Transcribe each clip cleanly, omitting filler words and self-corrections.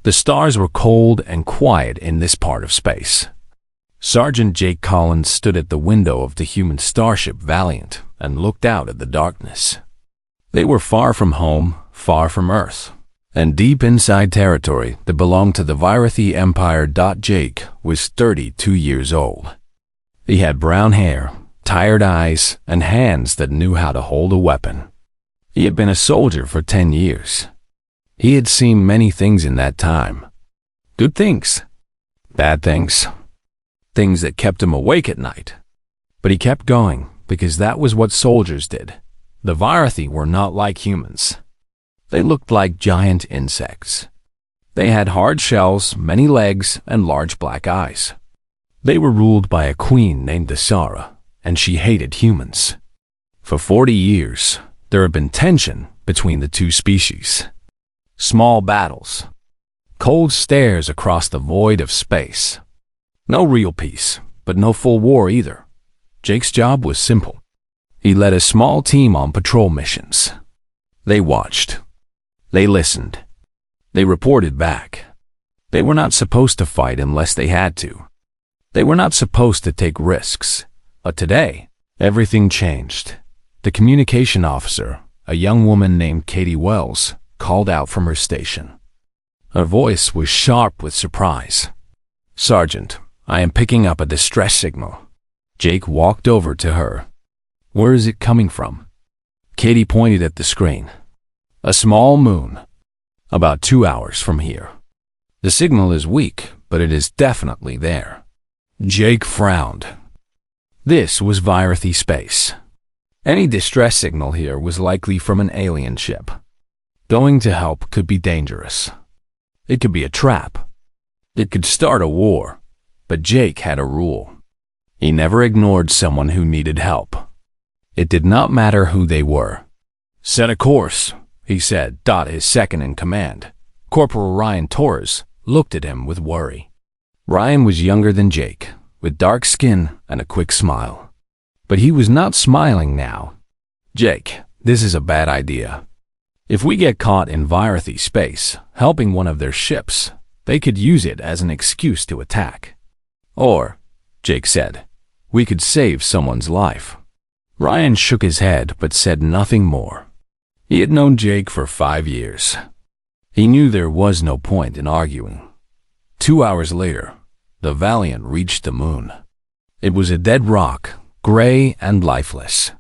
The stars were cold and quiet in this part of space. Sergeant Jake Collins stood at the window of the human starship Valiant and looked out at the darkness. They were far from home, far from Earth, and deep inside territory that belonged to the Virathi Empire. Jake was 32 years old. He had brown hair, tired eyes, and hands that knew how to hold a weapon. He had been a soldier for 10 years. He had seen many things in that time. Good things, bad things, things that kept him awake at night. But he kept going because that was what soldiers did. The Virathi were not like humans. They looked like giant insects. They had hard shells, many legs, and large black eyes. They were ruled by a queen named Dasara, and she hated humans. For 40 years, there had been tension between the two species. Small battles, cold stares across the void of space. No real peace, but no full war either. Jake's job was simple. He led a small team on patrol missions. They watched. They listened. They reported back. They were not supposed to fight unless they had to. They were not supposed to take risks. But today, everything changed. The communication officer, a young woman named Katie Wells, called out from her station. Her voice was sharp with surprise. "Sergeant, I am picking up a distress signal." Jake walked over to her. "Where is it coming from?" Katie pointed at the screen. "A small moon, about 2 hours from here. The signal is weak, but it is definitely there." Jake frowned. This was Virathi space. Any distress signal here was likely from an alien ship. Going to help could be dangerous. It could be a trap. It could start a war. But Jake had a rule. He never ignored someone who needed help. It did not matter who they were. "Set a course," he said. His second in command, Corporal Ryan Torres, looked at him with worry. Ryan was younger than Jake, with dark skin and a quick smile. But he was not smiling now. "Jake, this is a bad idea. If we get caught in Virathi space, helping one of their ships, they could use it as an excuse to attack. Or," Jake said, "we could save someone's life." Ryan shook his head but said nothing more. He had known Jake for 5 years. He knew there was no point in arguing. 2 hours later, the Valiant reached the moon. It was a dead rock, gray and lifeless.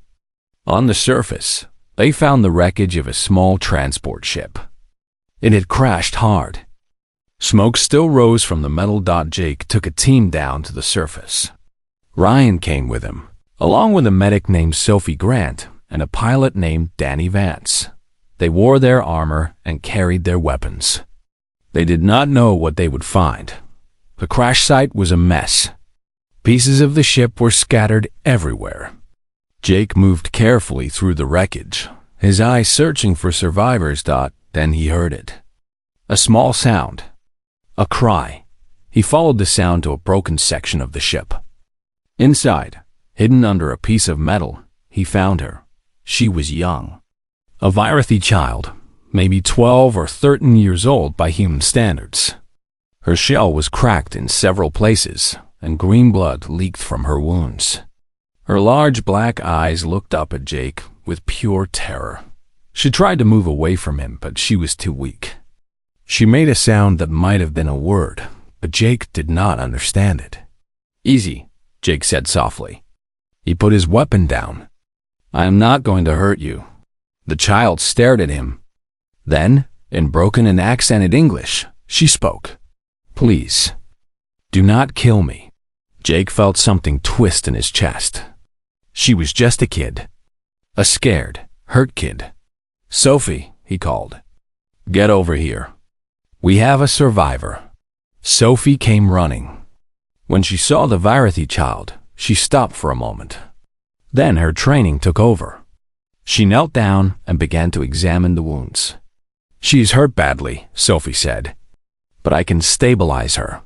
On the surface, they found the wreckage of a small transport ship. It had crashed hard. Smoke still rose from the metal. Jake took a team down to the surface. Ryan came with him, along with a medic named Sophie Grant and a pilot named Danny Vance. They wore their armor and carried their weapons. They did not know what they would find. The crash site was a mess. Pieces of the ship were scattered everywhere. Jake moved carefully through the wreckage, his eyes searching for survivors. Then he heard it. A small sound. A cry. He followed the sound to a broken section of the ship. Inside, hidden under a piece of metal, he found her. She was young. A Virathi child, maybe 12 or 13 years old by human standards. Her shell was cracked in several places, and green blood leaked from her wounds. Her large black eyes looked up at Jake with pure terror. She tried to move away from him, but she was too weak. She made a sound that might have been a word, but Jake did not understand it. "Easy," Jake said softly. He put his weapon down. "I am not going to hurt you." The child stared at him. Then, in broken and accented English, she spoke. "Please, do not kill me." Jake felt something twist in his chest. She was just a kid. A scared, hurt kid. "Sophie," he called. "Get over here. We have a survivor." Sophie came running. When she saw the Virathi child, she stopped for a moment. Then her training took over. She knelt down and began to examine the wounds. "She's hurt badly," Sophie said, "but I can stabilize her.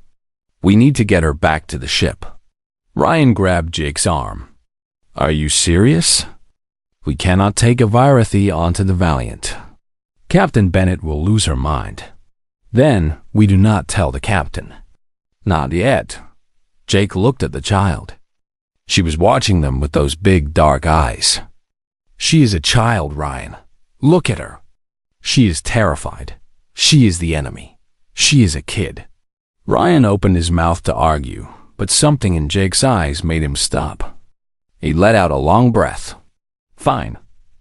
We need to get her back to the ship." Ryan grabbed Jake's arm. "Are you serious? We cannot take a Virathi onto the Valiant. Captain Bennett will lose her mind." Then we do not tell the captain. Not yet. Jake looked at the child. She was watching them with those big dark eyes. She is a child, Ryan. Look at her. She is terrified. She is the enemy. She is a kid. Ryan opened his mouth to argue, but something in Jake's eyes made him stop. He let out a long breath. Fine,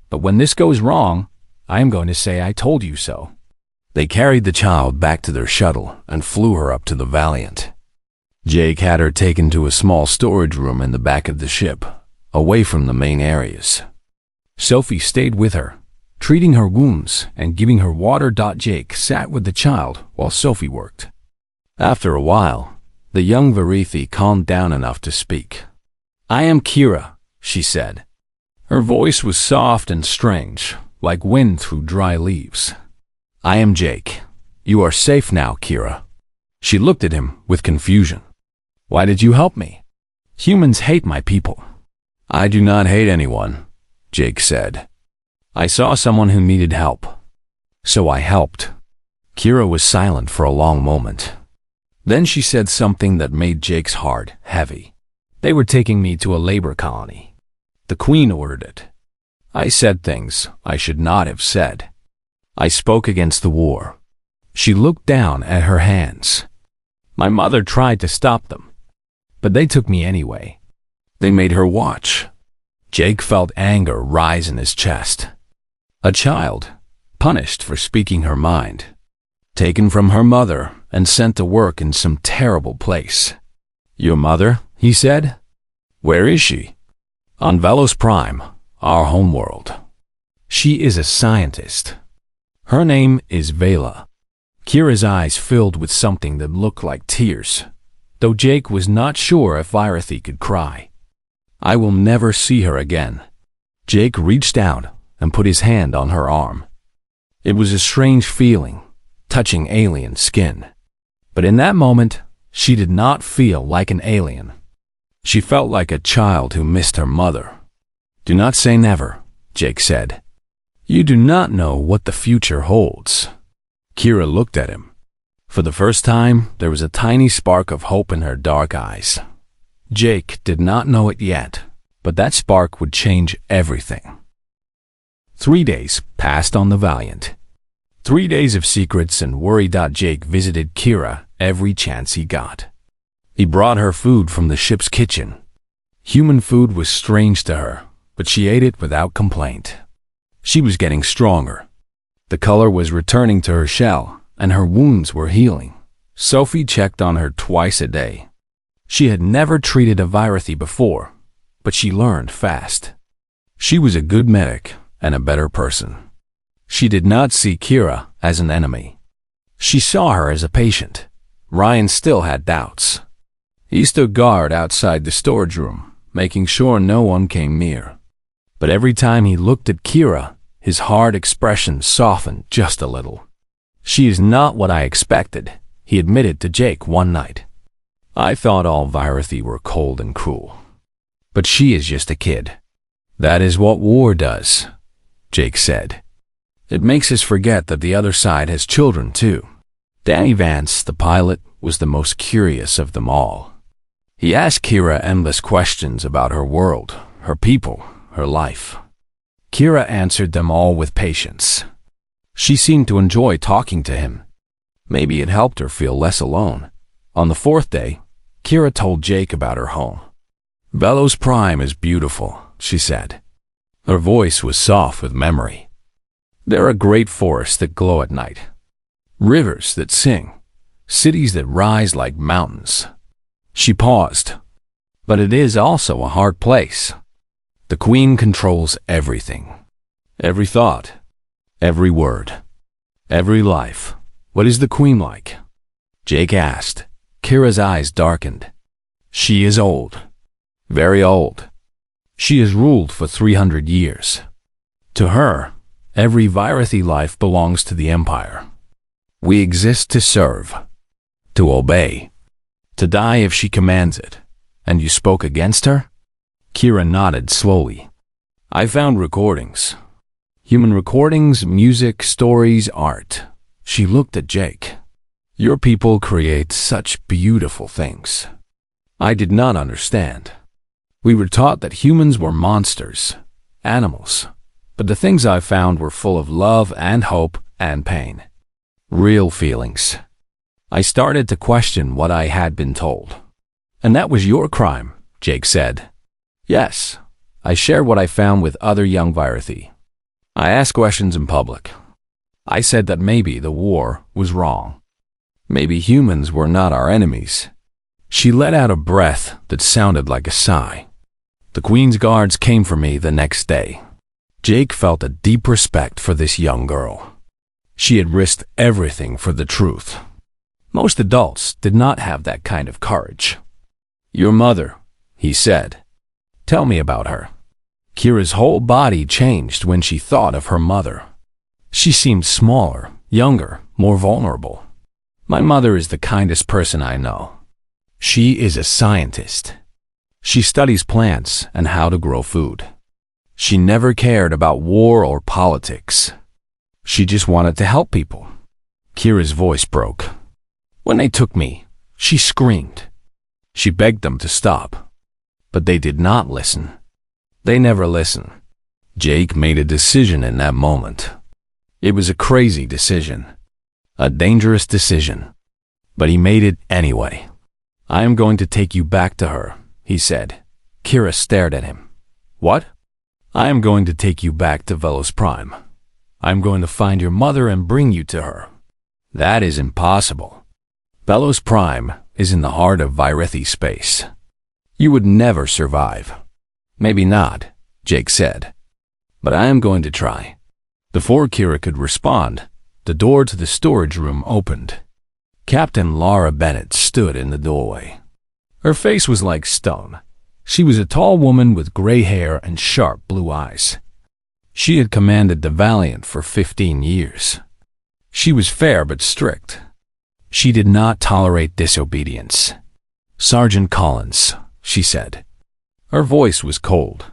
but when this goes wrong, I am going to say I told you so. They carried the child back to their shuttle and flew her up to the Valiant. Jake had her taken to a small storage room in the back of the ship, away from the main areas. Sophie stayed with her, treating her wounds and giving her water. Jake sat with the child while Sophie worked. After a while, the young Varithi calmed down enough to speak. I am Kira, she said. Her voice was soft and strange, like wind through dry leaves. I am Jake. You are safe now, Kira. She looked at him with confusion. Why did you help me? Humans hate my people. I do not hate anyone, Jake said. I saw someone who needed help, so I helped. Kira was silent for a long moment. Then she said something that made Jake's heart heavy. They were taking me to a labor colony. The Queen ordered it. I said things I should not have said. I spoke against the war. She looked down at her hands. My mother tried to stop them, but they took me anyway. They made her watch. Jake felt anger rise in his chest. A child, punished for speaking her mind, taken from her mother and sent to work in some terrible place. Your mother, he said? Where is she? On Velos Prime, our homeworld. She is a scientist. Her name is Vela. Kira's eyes filled with something that looked like tears, though Jake was not sure if Varithi could cry. I will never see her again. Jake reached out and put his hand on her arm. It was a strange feeling, touching alien skin. But in that moment, she did not feel like an alien. She felt like a child who missed her mother. Do not say never, Jake said. You do not know what the future holds. Kira looked at him. For the first time, there was a tiny spark of hope in her dark eyes. Jake did not know it yet, but that spark would change everything. 3 days passed on the Valiant. 3 days of secrets and worry. Jake visited Kira every chance he got. He brought her food from the ship's kitchen. Human food was strange to her, but she ate it without complaint. She was getting stronger. The color was returning to her shell, and her wounds were healing. Sophie checked on her twice a day. She had never treated a Varithi before, but she learned fast. She was a good medic and a better person. She did not see Kira as an enemy. She saw her as a patient. Ryan still had doubts. He stood guard outside the storage room, making sure no one came near. But every time he looked at Kira, his hard expression softened just a little. She is not what I expected, he admitted to Jake one night. I thought all Varithi were cold and cruel. But she is just a kid. That is what war does, Jake said. It makes us forget that the other side has children too. Danny Vance, the pilot, was the most curious of them all. He asked Kira endless questions about her world, her people, her life. Kira answered them all with patience. She seemed to enjoy talking to him. Maybe it helped her feel less alone. On the 4th day, Kira told Jake about her home. Velos Prime is beautiful, she said. Her voice was soft with memory. There are great forests that glow at night, rivers that sing, cities that rise like mountains. She paused. But it is also a hard place. The Queen controls everything. Every thought, every word, every life. What is the Queen like? Jake asked. Kira's eyes darkened. She is old. Very old. She has ruled for 300 years. To her, every Varithi life belongs to the Empire. We exist to serve, to obey, to die if she commands it. And you spoke against her? Kira nodded slowly. I found recordings. Human recordings, music, stories, art. She looked at Jake. Your people create such beautiful things. I did not understand. We were taught that humans were monsters, animals, but the things I found were full of love and hope and pain. Real feelings. I started to question what I had been told. And that was your crime, Jake said. Yes, I shared what I found with other young Virathi. I asked questions in public. I said that maybe the war was wrong. Maybe humans were not our enemies. She let out a breath that sounded like a sigh. The Queen's guards came for me the next day. Jake felt a deep respect for this young girl. She had risked everything for the truth. Most adults did not have that kind of courage. Your mother, he said. Tell me about her. Kira's whole body changed when she thought of her mother. She seemed smaller, younger, more vulnerable. My mother is the kindest person I know. She is a scientist. She studies plants and how to grow food. She never cared about war or politics. She just wanted to help people. Kira's voice broke. When they took me, she screamed. She begged them to stop. But they did not listen. They never listen. Jake made a decision in that moment. It was a crazy decision. A dangerous decision. But he made it anyway. I am going to take you back to her, he said. Kira stared at him. What? I am going to take you back to Velos Prime. I am going to find your mother and bring you to her. That is impossible. Velos Prime is in the heart of Virathi space. You would never survive. Maybe not, Jake said. But I am going to try. Before Kira could respond, the door to the storage room opened. Captain Laura Bennett stood in the doorway. Her face was like stone. She was a tall woman with gray hair and sharp blue eyes. She had commanded the Valiant for 15 years. She was fair but strict. She did not tolerate disobedience. Sergeant Collins, she said. Her voice was cold.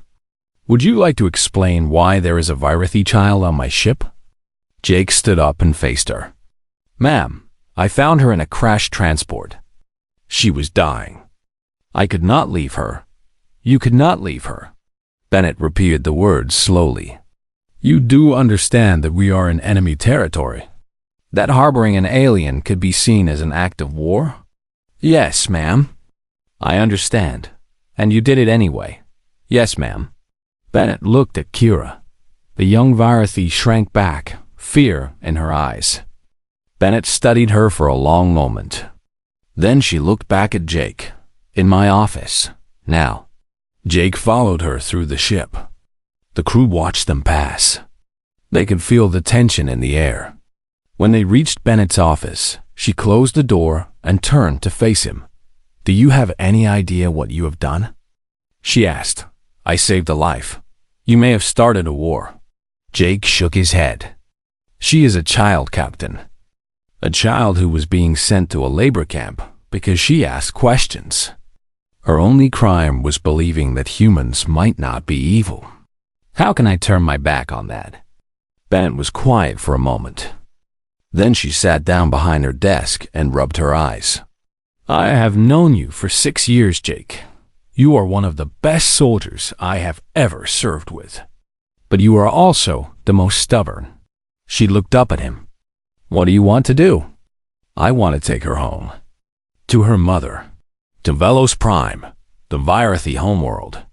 Would you like to explain why there is a Virathi child on my ship? Jake stood up and faced her. Ma'am, I found her in a crashed transport. She was dying. I could not leave her. You could not leave her. Bennett repeated the words slowly. You do understand that we are in enemy territory? That harboring an alien could be seen as an act of war? Yes, ma'am. I understand. And you did it anyway. Yes, ma'am. Bennett looked at Kira. The young Virathi shrank back, fear in her eyes. Bennett studied her for a long moment. Then she looked back at Jake. In my office. Now. Jake followed her through the ship. The crew watched them pass. They could feel the tension in the air. When they reached Bennett's office, she closed the door and turned to face him. Do you have any idea what you have done? She asked. I saved a life. You may have started a war. Jake shook his head. She is a child, Captain. A child who was being sent to a labor camp because she asked questions. Her only crime was believing that humans might not be evil. How can I turn my back on that? Bennett was quiet for a moment. Then she sat down behind her desk and rubbed her eyes. I have known you for 6 years, Jake. You are one of the best soldiers I have ever served with. But you are also the most stubborn. She looked up at him. What do you want to do? I want to take her home. To her mother. To Velos Prime, the Virathi homeworld.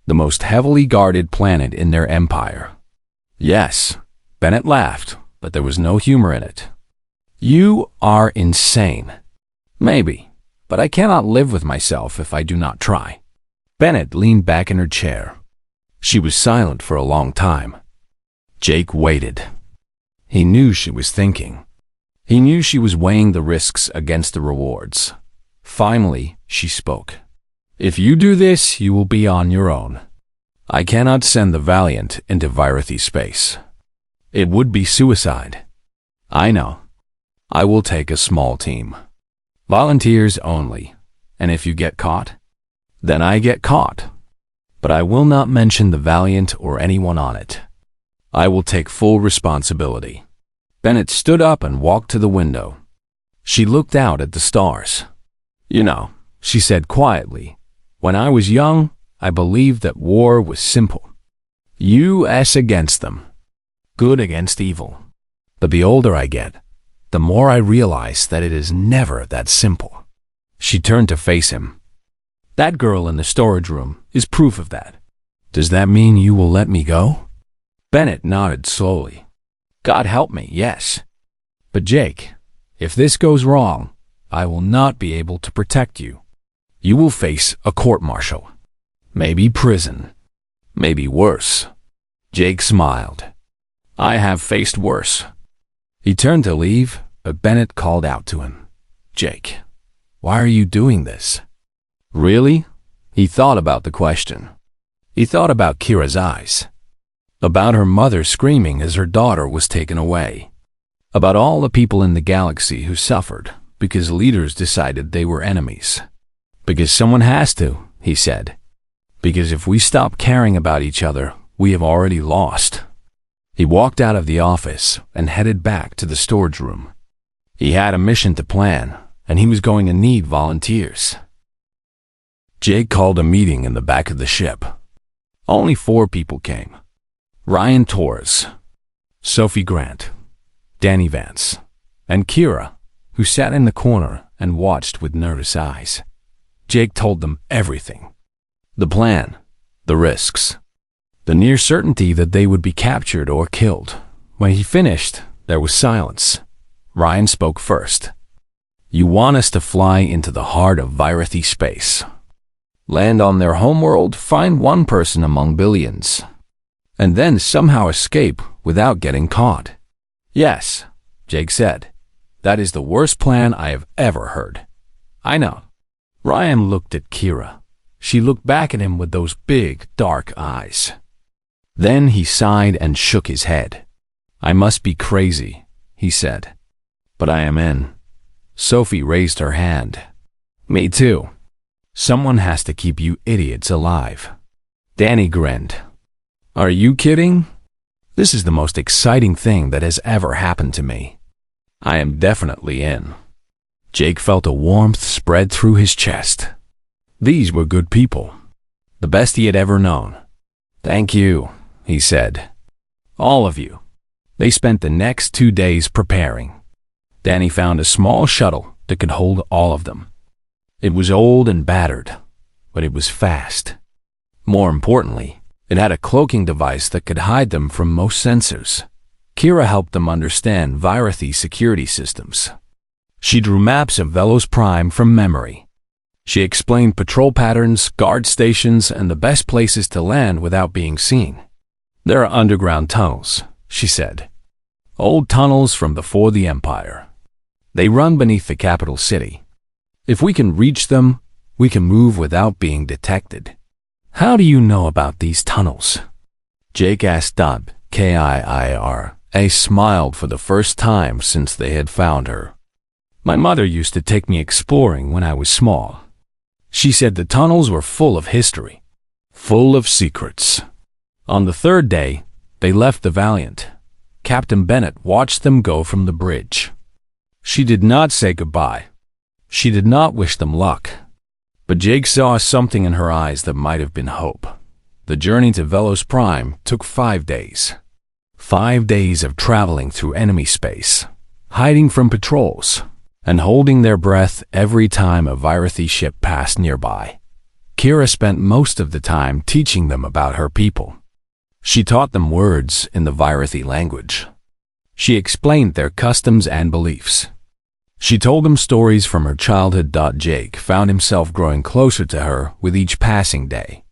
The most heavily guarded planet in their empire. Yes, Bennett laughed, but there was no humor in it. You are insane. Maybe, but I cannot live with myself if I do not try. Bennett leaned back in her chair. She was silent for a long time. Jake waited. He knew she was thinking. He knew she was weighing the risks against the rewards. Finally, she spoke. If you do this, you will be on your own. I cannot send the Valiant into Virathi space. It would be suicide. I know. I will take a small team. Volunteers only. And if you get caught, then I get caught. But I will not mention the Valiant or anyone on it. I will take full responsibility. Bennett stood up and walked to the window. She looked out at the stars. You know, she said quietly, when I was young, I believed that war was simple. US against them. Good against evil. But the older I get, the more I realize that it is never that simple. She turned to face him. That girl in the storage room is proof of that. Does that mean you will let me go? Bennett nodded slowly. God help me, yes. But Jake, if this goes wrong, I will not be able to protect you. You will face a court-martial. Maybe prison. Maybe worse. Jake smiled. I have faced worse. He turned to leave, but Bennett called out to him. Jake, why are you doing this? Really? He thought about the question. He thought about Kira's eyes. About her mother screaming as her daughter was taken away. About all the people in the galaxy who suffered because leaders decided they were enemies. Because someone has to, he said. Because if we stop caring about each other, we have already lost. He walked out of the office and headed back to the storage room. He had a mission to plan, and he was going to need volunteers. Jake called a meeting in the back of the ship. Only 4 people came. Ryan Torres, Sophie Grant, Danny Vance, and Kira, who sat in the corner and watched with nervous eyes. Jake told them everything. The plan, the risks, the near certainty that they would be captured or killed. When he finished, there was silence. Ryan spoke first. You want us to fly into the heart of Virathi space. Land on their homeworld, find one person among billions, and then somehow escape without getting caught. Yes, Jake said. That is the worst plan I have ever heard. I know. Ryan looked at Kira. She looked back at him with those big, dark eyes. Then he sighed and shook his head. I must be crazy, he said. But I am in. Sophie raised her hand. Me too. Someone has to keep you idiots alive. Danny grinned. Are you kidding? This is the most exciting thing that has ever happened to me. I am definitely in. Jake felt a warmth spread through his chest. These were good people. The best he had ever known. Thank you, he said. All of you. They spent the next 2 days preparing. Danny found a small shuttle that could hold all of them. It was old and battered, but it was fast. More importantly, it had a cloaking device that could hide them from most sensors. Kira helped them understand Virathi security systems. She drew maps of Velos Prime from memory. She explained patrol patterns, guard stations, and the best places to land without being seen. There are underground tunnels, she said. Old tunnels from before the Empire. They run beneath the capital city. If we can reach them, we can move without being detected. How do you know about these tunnels? Jake asked Dub. Kira smiled for the first time since they had found her. My mother used to take me exploring when I was small. She said the tunnels were full of history, full of secrets. On the 3rd day, they left the Valiant. Captain Bennett watched them go from the bridge. She did not say goodbye. She did not wish them luck. But Jake saw something in her eyes that might have been hope. The journey to Velos Prime took 5 days. 5 days of traveling through enemy space, hiding from patrols, and holding their breath every time a Virathi ship passed nearby. Kira spent most of the time teaching them about her people. She taught them words in the Virathi language. She explained their customs and beliefs. She told them stories from her childhood. Jake found himself growing closer to her with each passing day.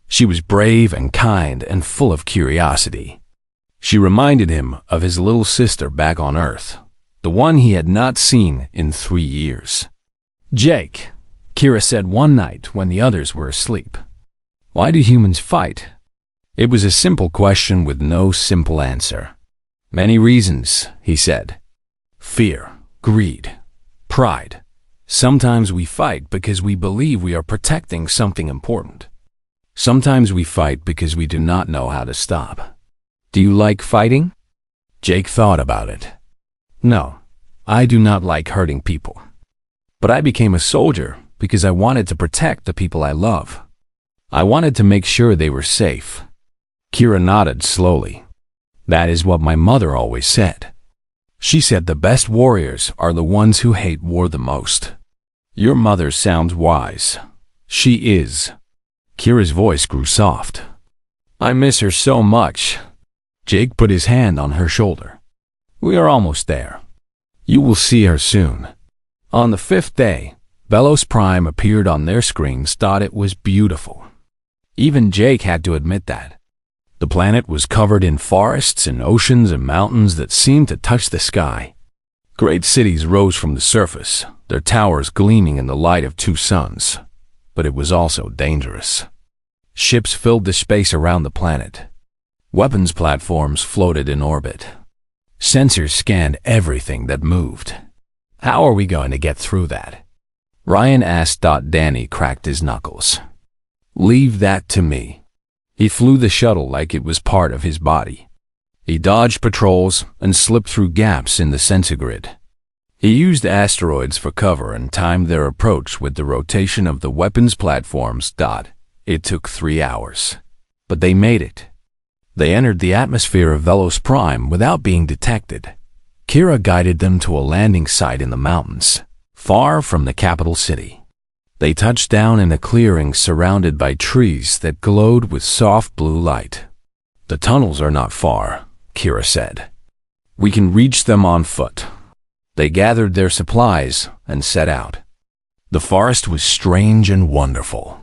She was brave and kind and full of curiosity. She reminded him of his little sister back on Earth, the one he had not seen in 3 years. Jake, Kira said one night when the others were asleep. Why do humans fight? It was a simple question with no simple answer. Many reasons, he said. Fear. Greed, pride. Sometimes we fight because we believe we are protecting something important. Sometimes we fight because we do not know how to stop. Do you like fighting? Jake thought about it. No, I do not like hurting people. But I became a soldier because I wanted to protect the people I love. I wanted to make sure they were safe. Kira nodded slowly. That is what my mother always said. She said the best warriors are the ones who hate war the most. Your mother sounds wise. She is. Kira's voice grew soft. I miss her so much. Jake put his hand on her shoulder. We are almost there. You will see her soon. On the 5th day, Velos Prime appeared on their screens. It was beautiful. Even Jake had to admit that. The planet was covered in forests and oceans and mountains that seemed to touch the sky. Great cities rose from the surface, their towers gleaming in the light of 2 suns. But it was also dangerous. Ships filled the space around the planet. Weapons platforms floated in orbit. Sensors scanned everything that moved. How are we going to get through that? Ryan asked. Danny cracked his knuckles. Leave that to me. He flew the shuttle like it was part of his body. He dodged patrols and slipped through gaps in the sensor grid. He used asteroids for cover and timed their approach with the rotation of the weapons platforms. It took 3 hours. But they made it. They entered the atmosphere of Velos Prime without being detected. Kira guided them to a landing site in the mountains, far from the capital city. They touched down in a clearing surrounded by trees that glowed with soft blue light. The tunnels are not far, Kira said. We can reach them on foot. They gathered their supplies and set out. The forest was strange and wonderful.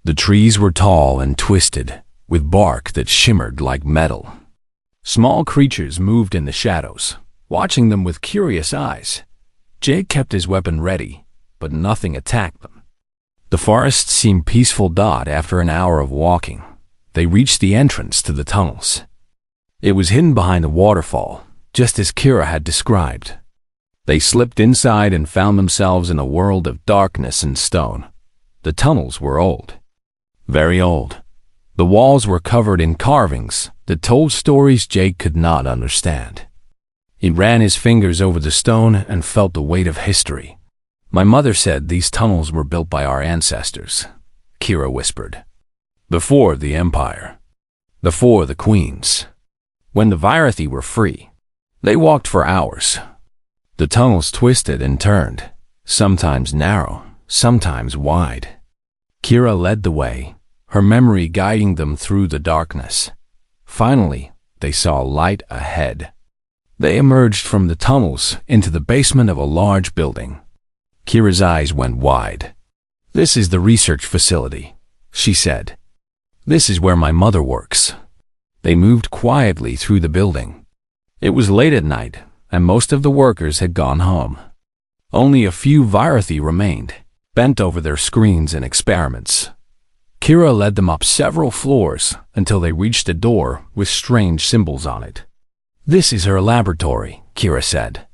The trees were tall and twisted, with bark that shimmered like metal. Small creatures moved in the shadows, watching them with curious eyes. Jake kept his weapon ready, but nothing attacked them. The forest seemed peaceful. After an hour of walking, they reached the entrance to the tunnels. It was hidden behind a waterfall, just as Kira had described. They slipped inside and found themselves in a world of darkness and stone. The tunnels were old. Very old. The walls were covered in carvings that told stories Jake could not understand. He ran his fingers over the stone and felt the weight of history. My mother said these tunnels were built by our ancestors, Kira whispered. Before the Empire. Before the Queens. When the Virathi were free. They walked for hours. The tunnels twisted and turned, sometimes narrow, sometimes wide. Kira led the way, her memory guiding them through the darkness. Finally, they saw light ahead. They emerged from the tunnels into the basement of a large building. Kira's eyes went wide. This is the research facility, she said. This is where my mother works. They moved quietly through the building. It was late at night, and most of the workers had gone home. Only a few Virathi remained, bent over their screens and experiments. Kira led them up several floors until they reached a door with strange symbols on it. This is her laboratory, Kira said.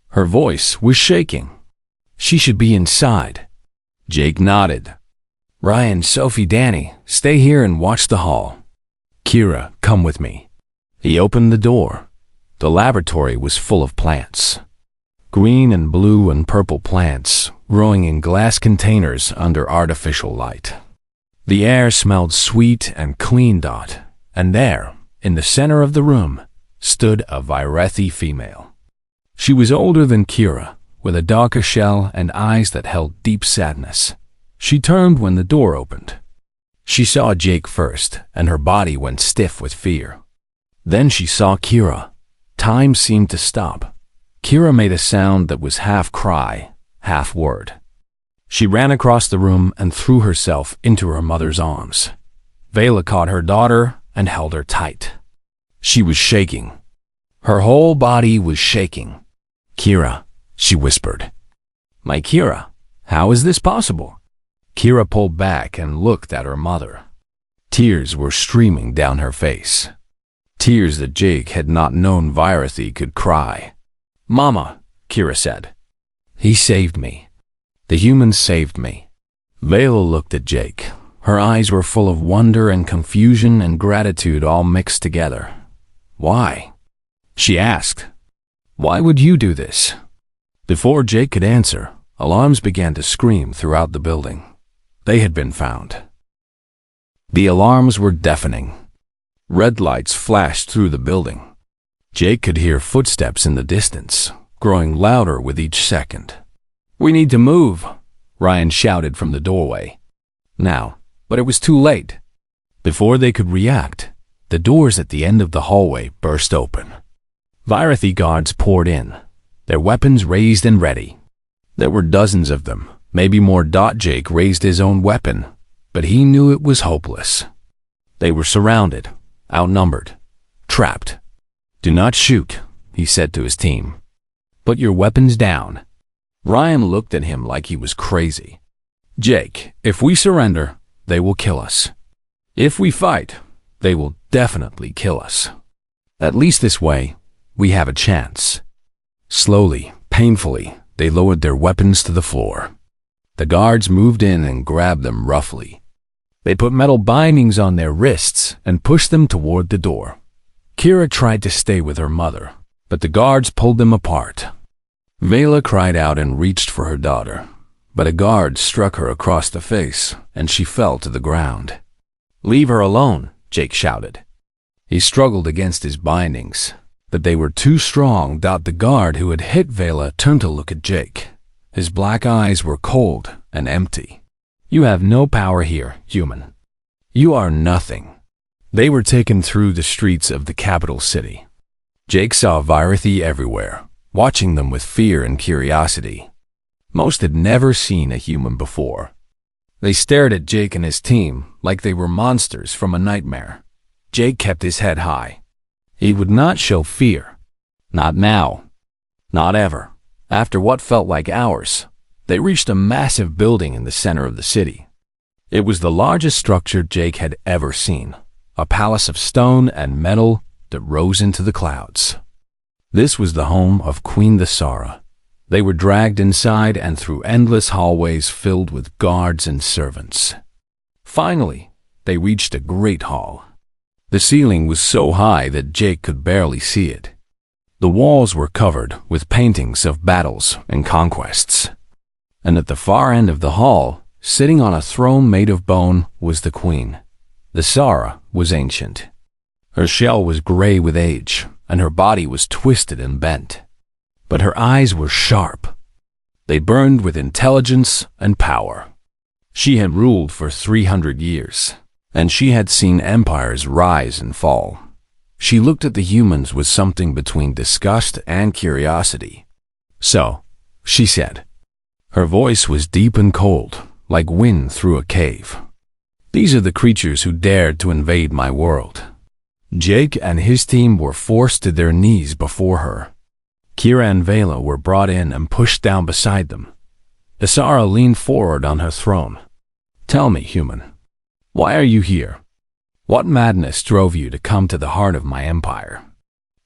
Her voice was shaking. She should be inside. Jake nodded. Ryan, Sophie, Danny, stay here and watch the hall. Kira, come with me. He opened the door. The laboratory was full of plants. Green and blue and purple plants growing in glass containers under artificial light. The air smelled sweet and clean. And there, in the center of the room, stood a Virathi female. She was older than Kira, with a darker shell and eyes that held deep sadness. She turned when the door opened. She saw Jake first, and her body went stiff with fear. Then she saw Kira. Time seemed to stop. Kira made a sound that was half cry, half word. She ran across the room and threw herself into her mother's arms. Vela caught her daughter and held her tight. She was shaking. Her whole body was shaking. Kira, she whispered. My Kira, how is this possible? Kira pulled back and looked at her mother. Tears were streaming down her face. Tears that Jake had not known Virathi could cry. Mama, Kira said. He saved me. The humans saved me. Vela looked at Jake. Her eyes were full of wonder and confusion and gratitude all mixed together. Why? She asked. Why would you do this? Before Jake could answer, alarms began to scream throughout the building. They had been found. The alarms were deafening. Red lights flashed through the building. Jake could hear footsteps in the distance, growing louder with each second. "We need to move," Ryan shouted from the doorway. Now, but it was too late. Before they could react, the doors at the end of the hallway burst open. Virathi guards poured in, their weapons raised and ready. There were dozens of them, maybe more. Jake raised his own weapon, but he knew it was hopeless. They were surrounded, outnumbered, trapped. "Do not shoot," he said to his team. "Put your weapons down." Ryan looked at him like he was crazy. "Jake, if we surrender, they will kill us. If we fight, they will definitely kill us. At least this way, we have a chance." Slowly, painfully, they lowered their weapons to the floor. The guards moved in and grabbed them roughly. They put metal bindings on their wrists and pushed them toward the door. Kira tried to stay with her mother, but the guards pulled them apart. Vela cried out and reached for her daughter, but a guard struck her across the face and she fell to the ground. "Leave her alone," Jake shouted. He struggled against his bindings, but they were too strong. The guard who had hit Vela turned to look at Jake. His black eyes were cold and empty. "You have no power here, human. You are nothing." They were taken through the streets of the capital city. Jake saw Virathi everywhere, watching them with fear and curiosity. Most had never seen a human before. They stared at Jake and his team like they were monsters from a nightmare. Jake kept his head high. He would not show fear. Not now. Not ever. After what felt like hours, they reached a massive building in the center of the city. It was the largest structure Jake had ever seen, a palace of stone and metal that rose into the clouds. This was the home of Queen Thesara. They were dragged inside and through endless hallways filled with guards and servants. Finally, they reached a great hall. The ceiling was so high that Jake could barely see it. The walls were covered with paintings of battles and conquests. And at the far end of the hall, sitting on a throne made of bone, was the queen. Thesara was ancient. Her shell was gray with age, and her body was twisted and bent. But her eyes were sharp. They burned with intelligence and power. She had ruled for 300 years, and she had seen empires rise and fall. She looked at the humans with something between disgust and curiosity. "So," she said. Her voice was deep and cold, like wind through a cave. "These are the creatures who dared to invade my world." Jake and his team were forced to their knees before her. Kira and Vela were brought in and pushed down beside them. Thesara leaned forward on her throne. "Tell me, human, why are you here? What madness drove you to come to the heart of my empire?"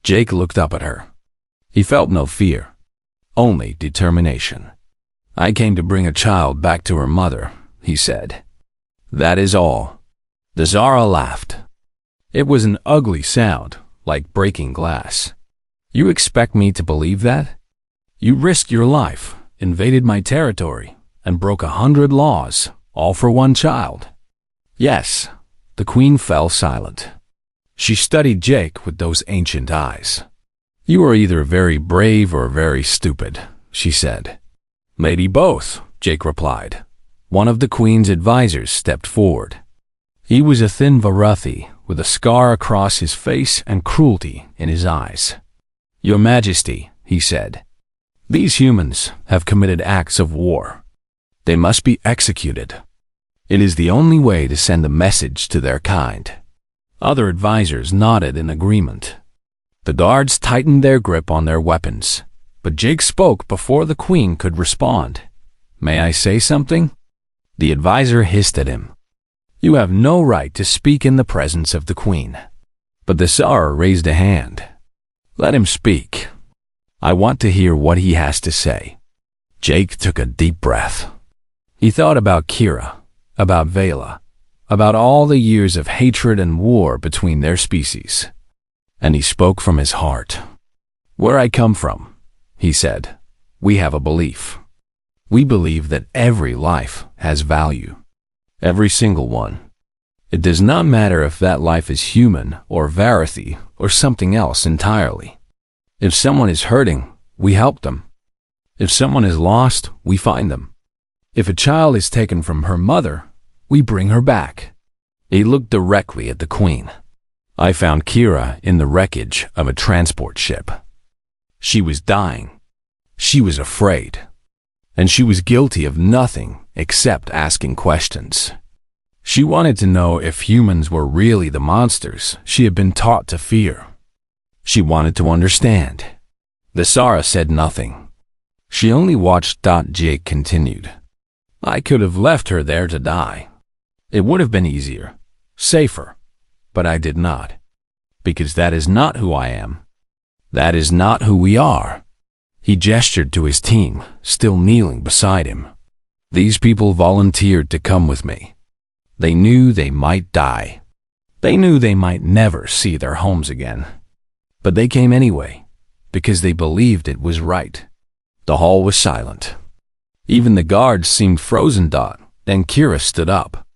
Jake looked up at her. He felt no fear, only determination. "I came to bring a child back to her mother," he said. "That is all." Thesara laughed. It was an ugly sound, like breaking glass. "You expect me to believe that? You risked your life, invaded my territory, and broke 100 laws, all for one child." "Yes." The queen fell silent. She studied Jake with those ancient eyes. "You are either very brave or very stupid," she said. "Maybe both," Jake replied. One of the queen's advisors stepped forward. He was a thin Virathi with a scar across his face and cruelty in his eyes. "Your Majesty," he said, "these humans have committed acts of war. They must be executed. It is the only way to send a message to their kind." Other advisors nodded in agreement. The guards tightened their grip on their weapons, but Jake spoke before the queen could respond. "May I say something?" The advisor hissed at him. "You have no right to speak in the presence of the queen." But the Tsar raised a hand. "Let him speak. I want to hear what he has to say." Jake took a deep breath. He thought about Kira, about Vela, about all the years of hatred and war between their species. And he spoke from his heart. "Where I come from," he said, We have a belief. We believe that every life has value. Every single one. It does not matter if that life is human or Varathi or something else entirely. If someone is hurting, we help them. If someone is lost, we find them. If a child is taken from her mother, we bring her back. He looked directly at the Queen. I found Kira in the wreckage of a transport ship. She was dying. She was afraid. And she was guilty of nothing except asking questions. She wanted to know if humans were really the monsters she had been taught to fear. She wanted to understand. The Sara said nothing. She only watched. Jake continued. I could have left her there to die. It would have been easier, safer, but I did not. Because that is not who I am. That is not who we are. He gestured to his team, still kneeling beside him. These people volunteered to come with me. They knew they might die. They knew they might never see their homes again. But they came anyway, because they believed it was right. The hall was silent. Even the guards seemed frozen. Then Kira stood up.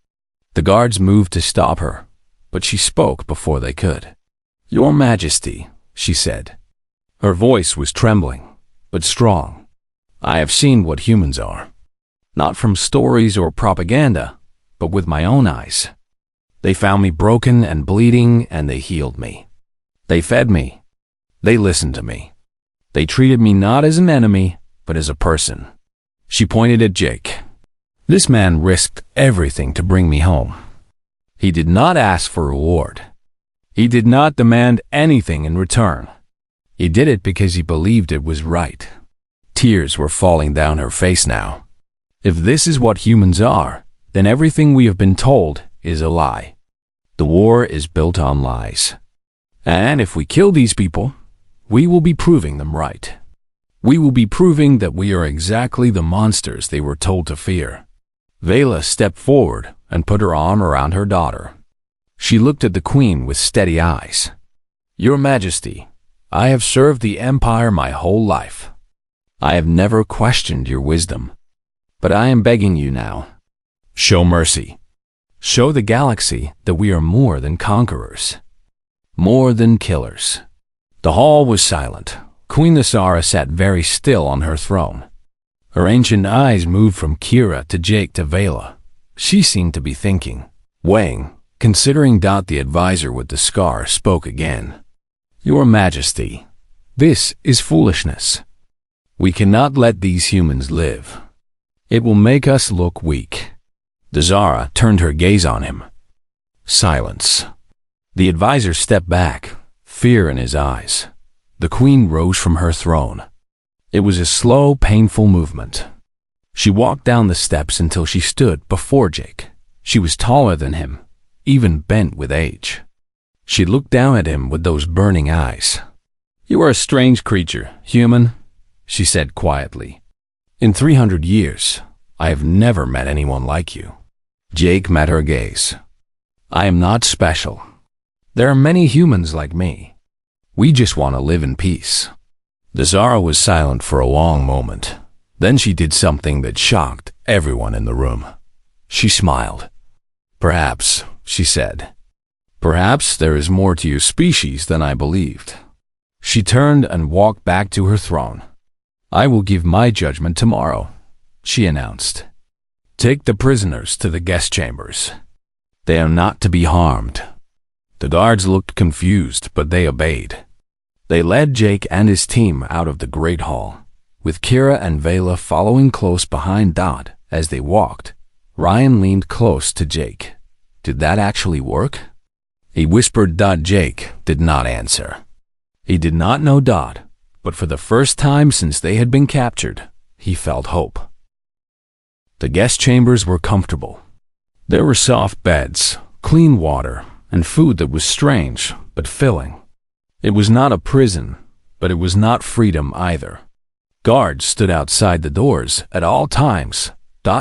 The guards moved to stop her, but she spoke before they could. Your Majesty, she said. Her voice was trembling, but strong. I have seen what humans are. Not from stories or propaganda, but with my own eyes. They found me broken and bleeding, and they healed me. They fed me. They listened to me. They treated me not as an enemy, but as a person. She pointed at Jake. This man risked everything to bring me home. He did not ask for reward. He did not demand anything in return. He did it because he believed it was right. Tears were falling down her face now. If this is what humans are, then everything we have been told is a lie. The war is built on lies. And if we kill these people, we will be proving them right. We will be proving that we are exactly the monsters they were told to fear. Vela stepped forward and put her arm around her daughter. She looked at the Queen with steady eyes. Your Majesty, I have served the Empire my whole life. I have never questioned your wisdom. But I am begging you now. Show mercy. Show the galaxy that we are more than conquerors. More than killers. The hall was silent. Queen Nasara sat very still on her throne. Her ancient eyes moved from Kira to Jake to Vela. She seemed to be thinking, weighing, considering. The advisor with the scar spoke again. Your Majesty, this is foolishness. We cannot let these humans live. It will make us look weak. The Zara turned her gaze on him. Silence. The advisor stepped back, fear in his eyes. The Queen rose from her throne. It was a slow, painful movement. She walked down the steps until she stood before Jake. She was taller than him, even bent with age. She looked down at him with those burning eyes. You are a strange creature, human, she said quietly. In 300 years, I have never met anyone like you. Jake met her gaze. I am not special. There are many humans like me. We just want to live in peace. The Zara was silent for a long moment. Then she did something that shocked everyone in the room. She smiled. Perhaps, she said. Perhaps there is more to your species than I believed. She turned and walked back to her throne. I will give my judgment tomorrow, she announced. Take the prisoners to the guest chambers. They are not to be harmed. The guards looked confused, but they obeyed. They led Jake and his team out of the Great Hall, with Kira and Vela following close behind. As they walked, Ryan leaned close to Jake. Did that actually work? He whispered. Jake did not answer. He did not know but for the first time since they had been captured, he felt hope. The guest chambers were comfortable. There were soft beds, clean water, and food that was strange but filling. It was not a prison, but it was not freedom either. Guards stood outside the doors at all times.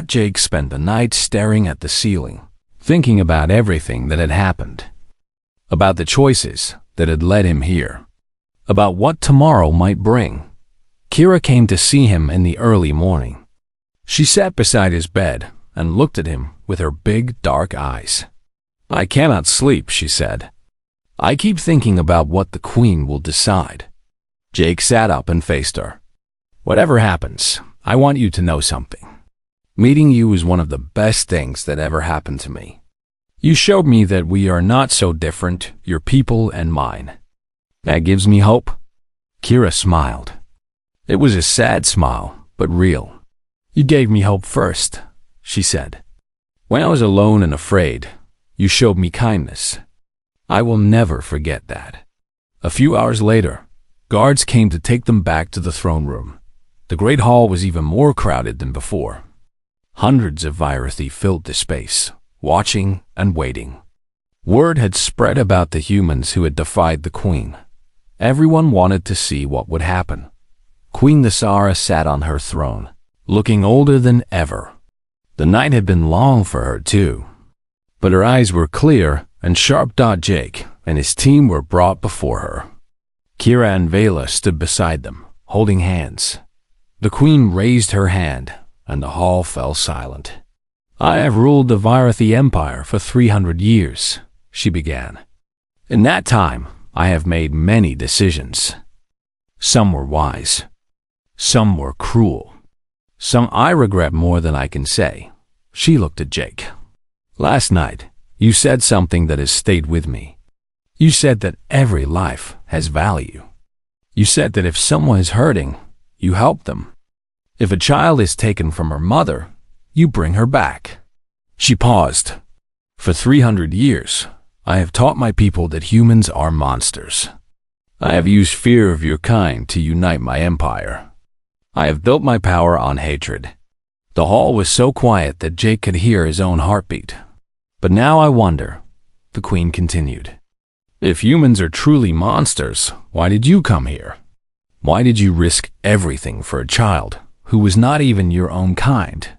Jake spent the night staring at the ceiling, thinking about everything that had happened. About the choices that had led him here. About what tomorrow might bring. Kira came to see him in the early morning. She sat beside his bed and looked at him with her big, dark eyes. "I cannot sleep," she said. "I keep thinking about what the Queen will decide." Jake sat up and faced her. "Whatever happens, I want you to know something. Meeting you is one of the best things that ever happened to me. You showed me that we are not so different, your people and mine. That gives me hope." Kira smiled. It was a sad smile, but real. "You gave me hope first," she said. "When I was alone and afraid, you showed me kindness. I will never forget that." A few hours later, guards came to take them back to the throne room. The great hall was even more crowded than before. Hundreds of Virathi filled the space, watching and waiting. Word had spread about the humans who had defied the Queen. Everyone wanted to see what would happen. Queen Thesara sat on her throne, looking older than ever. The night had been long for her, too. But her eyes were clear and sharp. Jake and his team were brought before her. Kira and Vela stood beside them, holding hands. The Queen raised her hand, and the hall fell silent. "I have ruled the Virathi Empire for 300 years, she began. "In that time, I have made many decisions. Some were wise. Some were cruel. Some I regret more than I can say." She looked at Jake. "Last night, you said something that has stayed with me. You said that every life has value. You said that if someone is hurting, you help them. If a child is taken from her mother, you bring her back." She paused. "For 300 years, I have taught my people that humans are monsters. I have used fear of your kind to unite my empire. I have built my power on hatred." The hall was so quiet that Jake could hear his own heartbeat. "But now I wonder," the Queen continued, "if humans are truly monsters, why did you come here? Why did you risk everything for a child who was not even your own kind?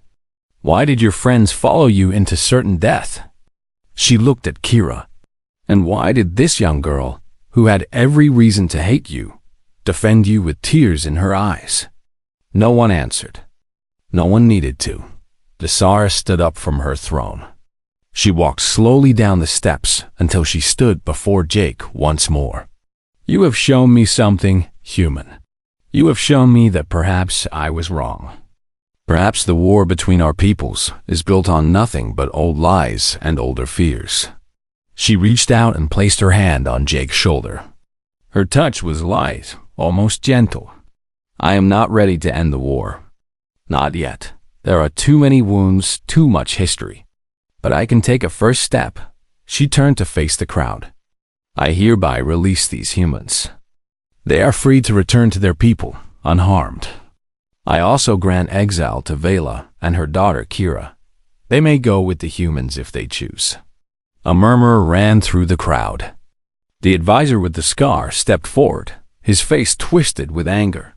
Why did your friends follow you into certain death?" She looked at Kira. "And why did this young girl, who had every reason to hate you, defend you with tears in her eyes?" No one answered. No one needed to. Thesara stood up from her throne. She walked slowly down the steps until she stood before Jake once more. "You have shown me something, human. You have shown me that perhaps I was wrong. Perhaps the war between our peoples is built on nothing but old lies and older fears." She reached out and placed her hand on Jake's shoulder. Her touch was light, almost gentle. "I am not ready to end the war. Not yet. There are too many wounds, too much history. But I can take a first step." She turned to face the crowd. "I hereby release these humans. They are free to return to their people, unharmed. I also grant exile to Vela and her daughter Kira. They may go with the humans if they choose." A murmur ran through the crowd. The advisor with the scar stepped forward, his face twisted with anger.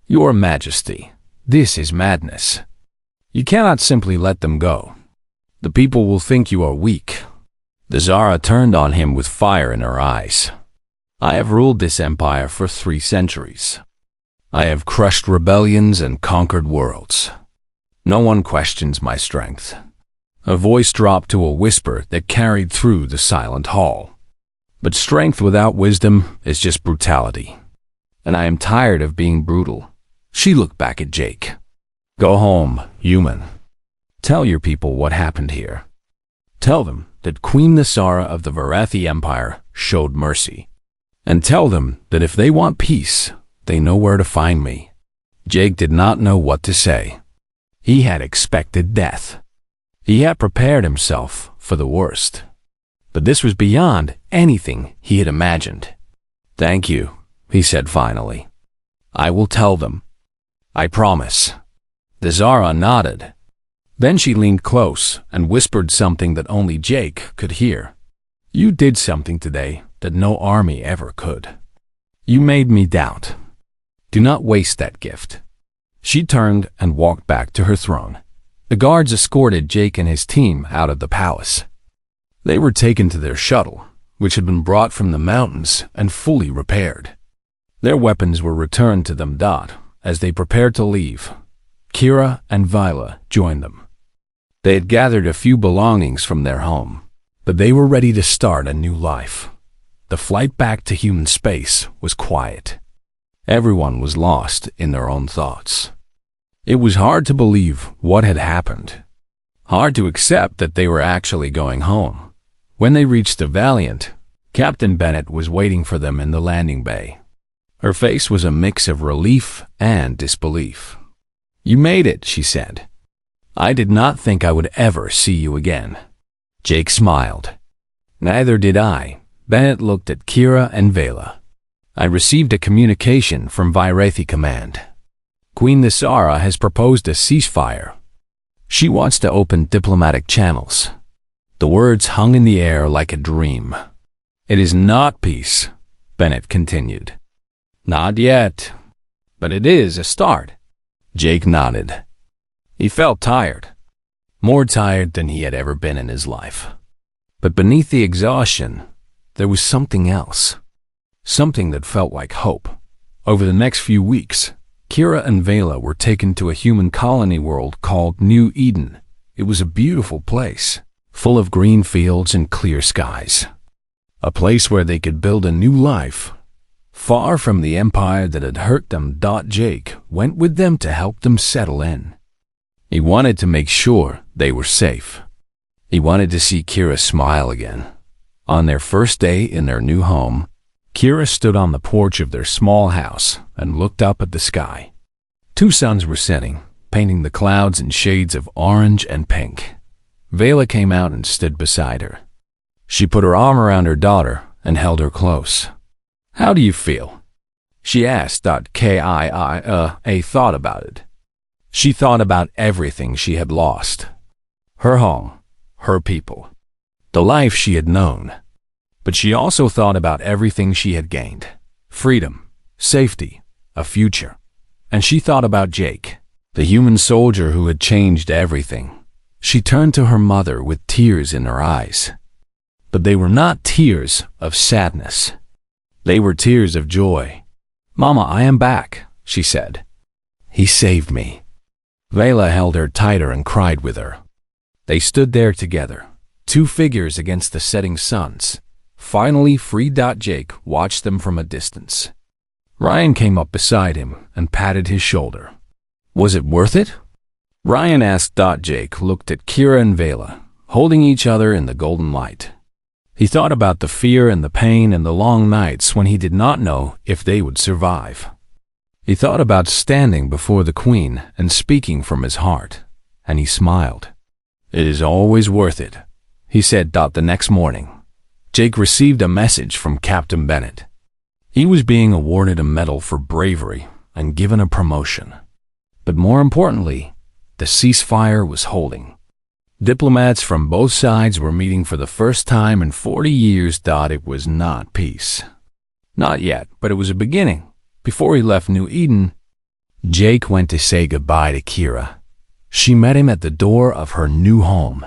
"Your Majesty, this is madness. You cannot simply let them go. The people will think you are weak." Thesara turned on him with fire in her eyes. "I have ruled this empire for 3 centuries. I have crushed rebellions and conquered worlds. No one questions my strength." Her voice dropped to a whisper that carried through the silent hall. "But strength without wisdom is just brutality. And I am tired of being brutal." She looked back at Jake. "Go home, human. Tell your people what happened here. Tell them that Queen Thesara of the Virathi Empire showed mercy. And tell them that if they want peace, they know where to find me." Jake did not know what to say. He had expected death. He had prepared himself for the worst. But this was beyond anything he had imagined. "Thank you," he said finally. "I will tell them. I promise." Thesara nodded. Then she leaned close and whispered something that only Jake could hear. "You did something today that no army ever could. You made me doubt. Do not waste that gift." She turned and walked back to her throne. The guards escorted Jake and his team out of the palace. They were taken to their shuttle, which had been brought from the mountains and fully repaired. Their weapons were returned to them. as they prepared to leave, Kira and Viola joined them. They had gathered a few belongings from their home, but they were ready to start a new life. The flight back to human space was quiet. Everyone was lost in their own thoughts. It was hard to believe what had happened. Hard to accept that they were actually going home. When they reached the Valiant, Captain Bennett was waiting for them in the landing bay. Her face was a mix of relief and disbelief. "You made it," she said. "I did not think I would ever see you again." Jake smiled. "Neither did I." Bennett looked at Kira and Vela. "I received a communication from Virathi Command. Queen Nisara has proposed a ceasefire. She wants to open diplomatic channels." The words hung in the air like a dream. "It is not peace," Bennett continued. "Not yet, but it is a start." Jake nodded. He felt tired, more tired than he had ever been in his life. But beneath the exhaustion, there was something else, something that felt like hope. Over the next few weeks, Kira and Vela were taken to a human colony world called New Eden. It was a beautiful place, full of green fields and clear skies. A place where they could build a new life, far from the empire that had hurt them. Jake went with them to help them settle in. He wanted to make sure they were safe. He wanted to see Kira smile again. On their first day in their new home, Kira stood on the porch of their small house and looked up at the sky. 2 suns were setting, painting the clouds in shades of orange and pink. Vela came out and stood beside her. She put her arm around her daughter and held her close. "How do you feel?" she asked. Kira thought about it. She thought about everything she had lost. Her home, her people, the life she had known. But she also thought about everything she had gained. Freedom, safety, a future. And she thought about Jake, the human soldier who had changed everything. She turned to her mother with tears in her eyes. But they were not tears of sadness. They were tears of joy. "Mama, I am back," she said. "He saved me." Vela held her tighter and cried with her. They stood there together, 2 figures against the setting suns. Finally free. Jake watched them from a distance. Ryan came up beside him and patted his shoulder. "Was it worth it?" Ryan asked. Jake looked at Kira and Vela, holding each other in the golden light. He thought about the fear and the pain and the long nights when he did not know if they would survive. He thought about standing before the Queen and speaking from his heart, and he smiled. "It is always worth it," he said. The next morning, Jake received a message from Captain Bennett. He was being awarded a medal for bravery and given a promotion. But more importantly, the ceasefire was holding. Diplomats from both sides were meeting for the first time in 40 years. It was not peace. Not yet, but it was a beginning. Before he left New Eden, Jake went to say goodbye to Kira. She met him at the door of her new home,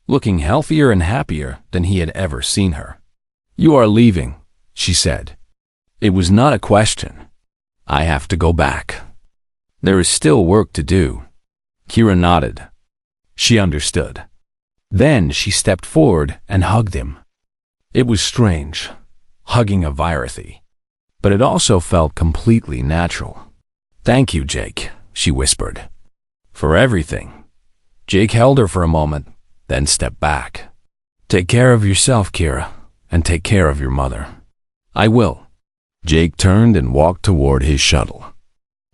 looking healthier and happier than he had ever seen her. "You are leaving," she said. It was not a question. "I have to go back. There is still work to do." Kira nodded. She understood. Then she stepped forward and hugged him. It was strange, hugging a Virathi, but it also felt completely natural. "Thank you, Jake," she whispered. "For everything." Jake held her for a moment, then stepped back. "Take care of yourself, Kira, and take care of your mother." "I will." Jake turned and walked toward his shuttle.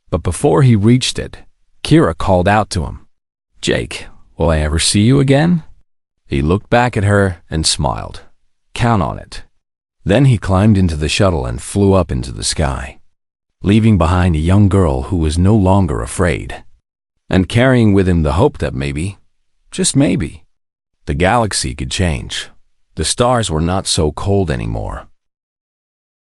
But before he reached it, Kira called out to him. "Jake, will I ever see you again?" He looked back at her and smiled. "Count on it." Then he climbed into the shuttle and flew up into the sky, leaving behind a young girl who was no longer afraid, and carrying with him the hope that maybe, just maybe, the galaxy could change. The stars were not so cold anymore.